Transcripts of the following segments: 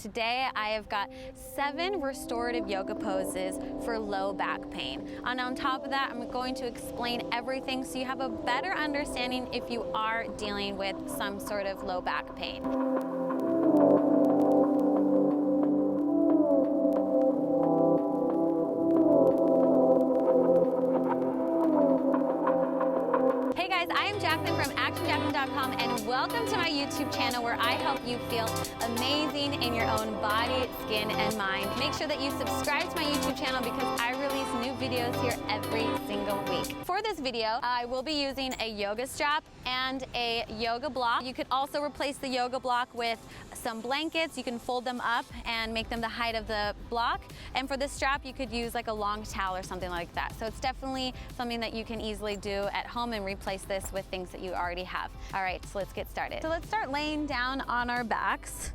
Today I have got 7 restorative yoga poses for low back pain. And on top of that, I'm going to explain everything so you have a better understanding if you are dealing with some sort of low back pain. Hey guys, I am Jacqueline from actionjacqueline.com and welcome to my YouTube channel where I help you feel amazing in your own body, skin, and mind. Make sure that you subscribe to my YouTube channel because I release new videos here every single week. For this video, I will be using a yoga strap and a yoga block. You could also replace the yoga block with some blankets. You can fold them up and make them the height of the block. And for the strap, you could use like a long towel or something like that. So it's definitely something that you can easily do at home and replace this with things that you already have. All right, so let's get started. So let's start laying down on our backs.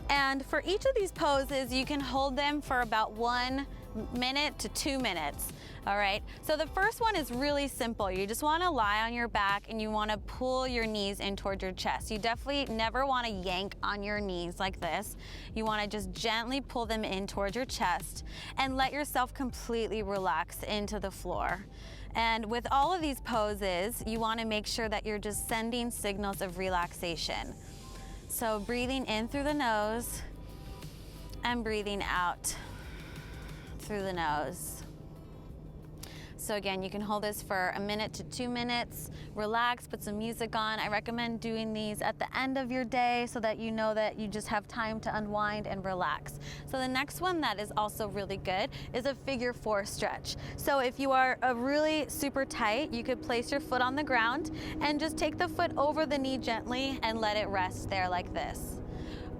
And for each of these poses, you can hold them for about 1 minute to 2 minutes. All right, so the first one is really simple. You just want to lie on your back and you want to pull your knees in towards your chest. You definitely never want to yank on your knees like this. You want to just gently pull them in towards your chest and let yourself completely relax into the floor. And with all of these poses, you want to make sure that you're just sending signals of relaxation. So breathing in through the nose and breathing out through the nose. So again, you can hold this for 1 minute to 2 minutes, relax, put some music on. I recommend doing these at the end of your day so that you know that you just have time to unwind and relax. So the next one that is also really good is a figure 4 stretch. So if you are really super tight, you could place your foot on the ground and just take the foot over the knee gently and let it rest there like this.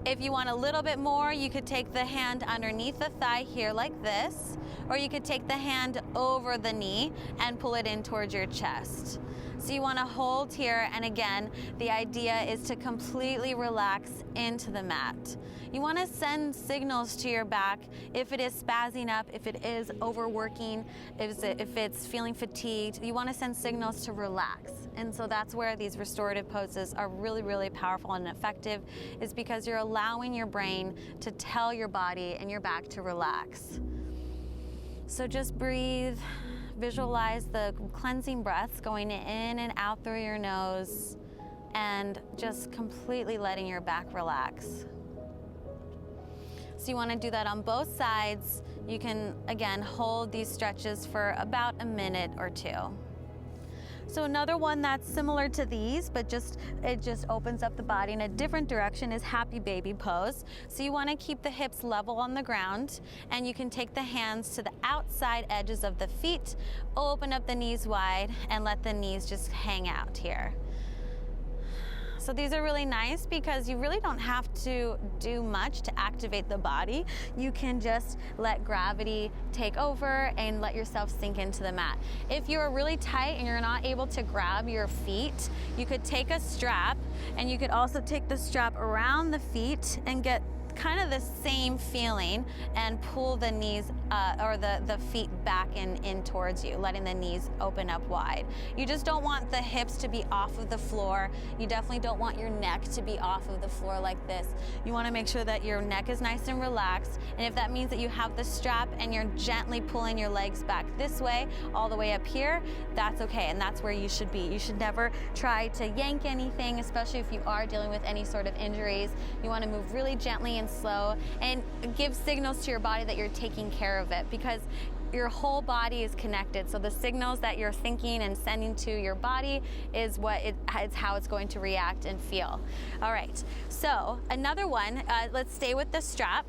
If you want a little bit more, you could take the hand underneath the thigh here like this, or you could take the hand over the knee and pull it in towards your chest. So you want to hold here, and again, the idea is to completely relax into the mat. You want to send signals to your back if it is spazzing up, if it is overworking, if it's feeling fatigued. You want to send signals to relax. And so that's where these restorative poses are really, really powerful and effective, is because you're allowing your brain to tell your body and your back to relax. So just breathe. Visualize the cleansing breaths going in and out through your nose and just completely letting your back relax. So you want to do that on both sides. You can, again, hold these stretches for about 1 minute or 2. So another one that's similar to these, but it just opens up the body in a different direction, is happy baby pose. So you want to keep the hips level on the ground, and you can take the hands to the outside edges of the feet, open up the knees wide, and let the knees just hang out here. So these are really nice because you really don't have to do much to activate the body. You can just let gravity take over and let yourself sink into the mat. If you're really tight and you're not able to grab your feet, you could take a strap, and you could also take the strap around the feet and get kind of the same feeling and pull the knees or the feet back in towards you, letting the knees open up wide. You just don't want the hips to be off of the floor. You definitely don't want your neck to be off of the floor like this. You want to make sure that your neck is nice and relaxed, and if that means that you have the strap and you're gently pulling your legs back this way all the way up here, that's okay, and that's where you should be. You should never try to yank anything, especially if you are dealing with any sort of injuries. You want to move really gently and slow and give signals to your body that you're taking care of it, because your whole body is connected. So the signals that you're thinking and sending to your body is how it's going to react and feel. All right, so another one, let's stay with the strap,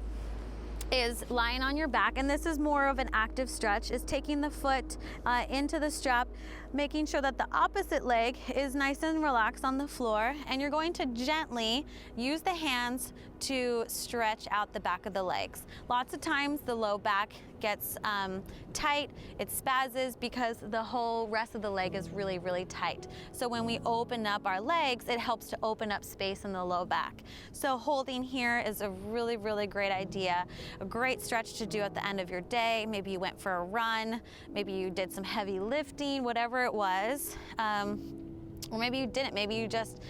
is lying on your back, and this is more of an active stretch, is taking the foot into the strap, making sure that the opposite leg is nice and relaxed on the floor, and you're going to gently use the hands to stretch out the back of the legs. Lots of times the low back gets tight, it spazzes because the whole rest of the leg is really, really tight. So when we open up our legs, it helps to open up space in the low back. So holding here is a really, really great idea. A great stretch to do at the end of your day. Maybe you went for a run, maybe you did some heavy lifting, whatever it was, or maybe you didn't. Maybe you just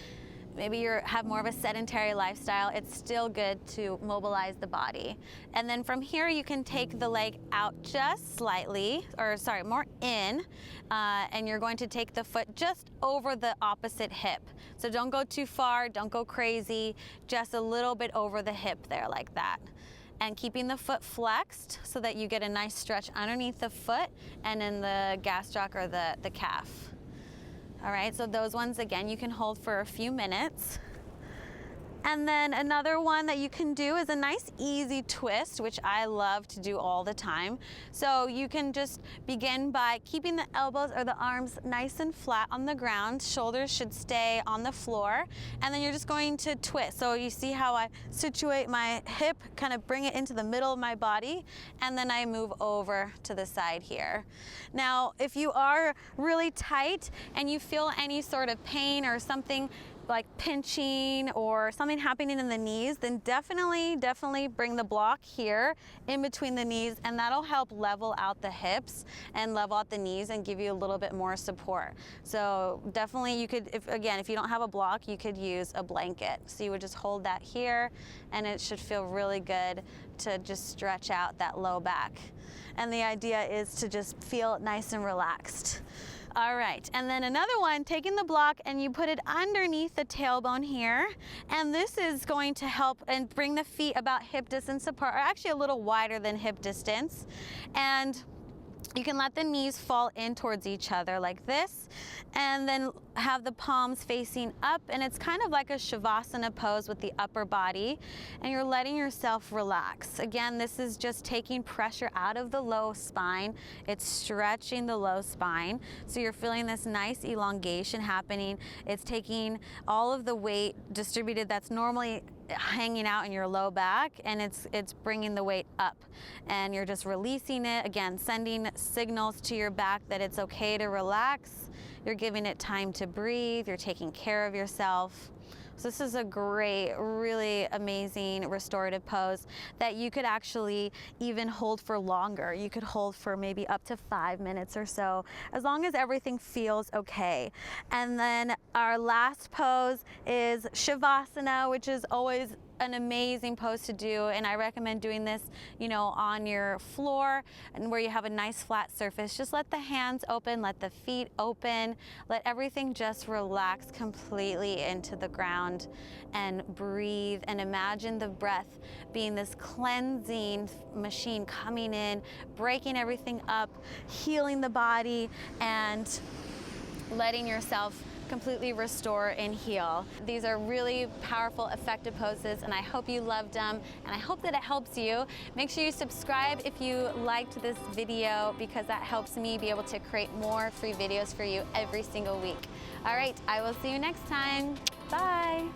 maybe you have more of a sedentary lifestyle, it's still good to mobilize the body. And then from here, you can take the leg out just slightly, or sorry, more in, and you're going to take the foot just over the opposite hip. So don't go too far, don't go crazy, just a little bit over the hip there like that. And keeping the foot flexed so that you get a nice stretch underneath the foot and in the gastroc or the calf. All right, so those ones, again, you can hold for a few minutes. And then another one that you can do is a nice easy twist, which I love to do all the time. So you can just begin by keeping the elbows or the arms nice and flat on the ground. Shoulders should stay on the floor. And then you're just going to twist. So you see how I situate my hip, kind of bring it into the middle of my body, and then I move over to the side here. Now, if you are really tight and you feel any sort of pain or something like pinching or something happening in the knees, then definitely bring the block here in between the knees, and that'll help level out the hips and level out the knees and give you a little bit more support. So definitely you could, if you don't have a block, you could use a blanket. So you would just hold that here, and it should feel really good to just stretch out that low back. And the idea is to just feel nice and relaxed. All right, and then another one, taking the block and you put it underneath the tailbone here, and this is going to help and bring the feet about hip distance apart, or actually a little wider than hip distance, and you can let the knees fall in towards each other like this, and then have the palms facing up, and it's kind of like a Shavasana pose with the upper body, and you're letting yourself relax. Again, this is just taking pressure out of the low spine. It's stretching the low spine, so you're feeling this nice elongation happening. It's taking all of the weight distributed that's normally hanging out in your low back, and it's bringing the weight up, and you're just releasing it, again sending signals to your back that it's okay to relax. You're giving it time to breathe, you're taking care of yourself. So this is a great, really amazing restorative pose that you could actually even hold for longer. You could hold for maybe up to 5 minutes or so, as long as everything feels okay. And then our last pose is Shavasana, which is always an amazing pose to do, and I recommend doing this, on your floor and where you have a nice flat surface. Just let the hands open, let the feet open, let everything just relax completely into the ground, and breathe, and imagine the breath being this cleansing machine coming in, breaking everything up, healing the body, and letting yourself completely restore and heal. These are really powerful, effective poses, and I hope you loved them, and I hope that it helps you. Make sure you subscribe if you liked this video, because that helps me be able to create more free videos for you every single week. All right, I will see you next time. Bye.